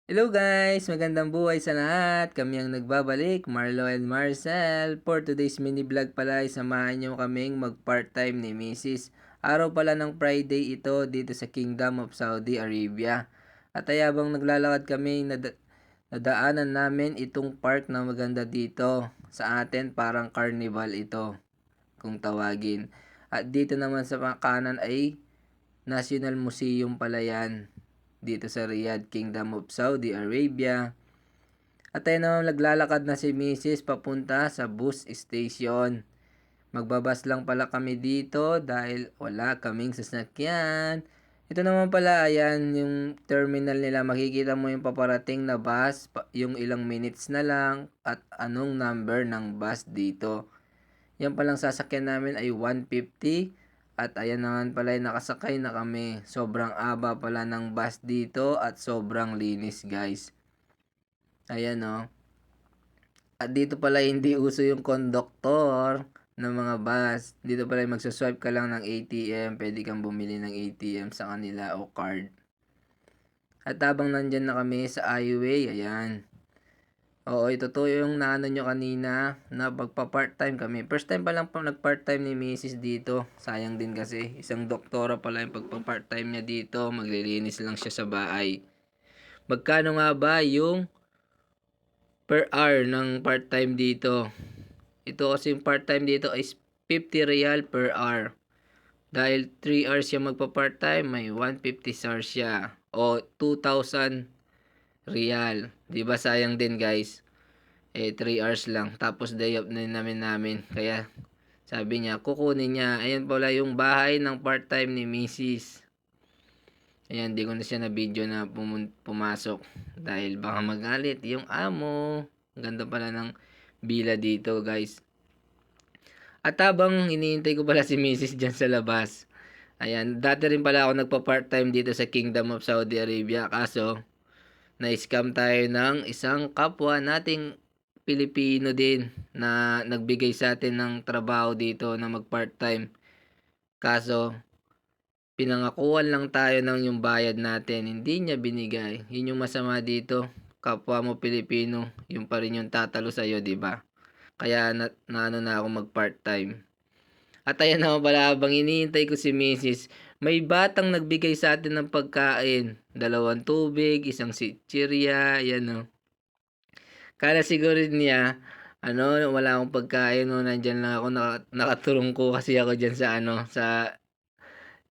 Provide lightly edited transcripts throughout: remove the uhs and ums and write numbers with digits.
Hello guys! Magandang buhay sa lahat! Kami ang nagbabalik, Marlo and Marcel. For today's mini vlog pala, samahan nyo kaming mag-part-time ni Mrs. Araw pala ng Friday ito dito sa Kingdom of Saudi Arabia. At ayabang naglalakad kami, nadaanan namin itong park na maganda dito. Sa atin parang carnival ito, kung tawagin. At dito naman sa kanan ay National Museum pala yan dito sa Riyadh, Kingdom of Saudi Arabia. At ayun naman, naglalakad na si Mrs. papunta sa bus station. Magbabas lang pala kami dito dahil wala kaming sasakyan. Ito naman pala, ayan, yung terminal nila. Makikita mo yung paparating na bus, yung ilang minutes na lang, at anong number ng bus dito. Yan palang sasakyan namin ay 150. At ayan naman pala, nakasakay na kami. Sobrang aba pala ng bus dito at sobrang linis guys. Ayan o. At dito pala hindi uso yung conductor ng mga bus. Dito pala magsaswipe ka lang ng ATM. Pwede kang bumili ng ATM sa kanila o card. At habang nandyan na kami sa highway, ayan. Oo, totoo yung naano nyo kanina na pagpa-part-time kami. First time pa lang po nag-part-time ni Mrs. dito. Sayang din kasi. Isang doktora pala yung pagpa-part-time niya dito. Maglilinis lang siya sa bahay. Magkano nga ba yung per hour ng part-time dito? Ito kasi yung part-time dito is 50 real per hour. Dahil 3 hours siya magpa-part-time, may 150 stars siya. O 2,000 real. Diba sayang din guys? 3 hours lang. Tapos day off na namin. Kaya sabi niya, kukunin niya. Ayan pala yung bahay ng part-time ni Mrs. Ayan, di ko na siya na video na pumasok. Dahil baka magalit yung amo. Ganda pala ng bila dito guys. At habang iniintay ko pala si Mrs. dyan sa labas. Ayan, dati rin pala ako nagpa-part-time dito sa Kingdom of Saudi Arabia. Kaso, na-scam tayo ng isang kapwa nating Pilipino din na nagbigay sa atin ng trabaho dito na mag-part-time. Kaso, pinangakuan lang tayo ng yung bayad natin. Hindi niya binigay. Yun yung masama dito. Kapwa mo Pilipino, yung pa rin yung tatalo sa'yo, di ba? Kaya ano na ako mag-part-time. At ayan naman pala, habang iniintay ko si Mrs., may batang nagbigay sa atin ng pagkain. 2 tubig, isang sitsirya, yan o. Kala siguro niya, wala akong pagkain, no, nandyan lang ako, nakaturong ko kasi ako dyan sa, sa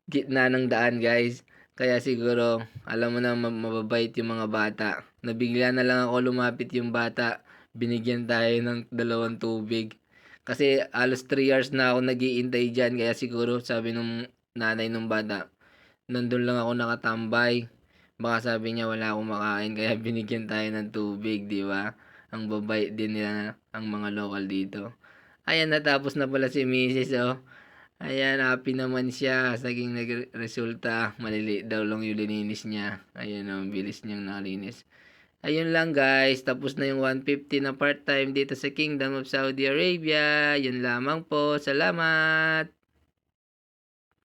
gitna ng daan, guys. Kaya siguro, alam mo na, mababait yung mga bata. Nabigla na lang ako lumapit yung bata. Binigyan tayo ng 2 tubig. Kasi alos 3 hours na ako nagiintay dyan. Kaya siguro, sabi nung nanay nung bata, nandun lang ako nakatambay. Baka sabi niya wala akong makain. Kaya binigyan tayo ng tubig, di ba? Ang babait din nila ang mga local dito. Ayan, natapos na pala si Mrs. Oh. Ayan, happy naman siya. Saging nagresulta, maliliit daw lang yung lininis niya. Ayan, ang bilis niyang nalinis. Ayun lang guys, tapos na yung 150 na part-time dito sa Kingdom of Saudi Arabia. Yun lamang po. Salamat!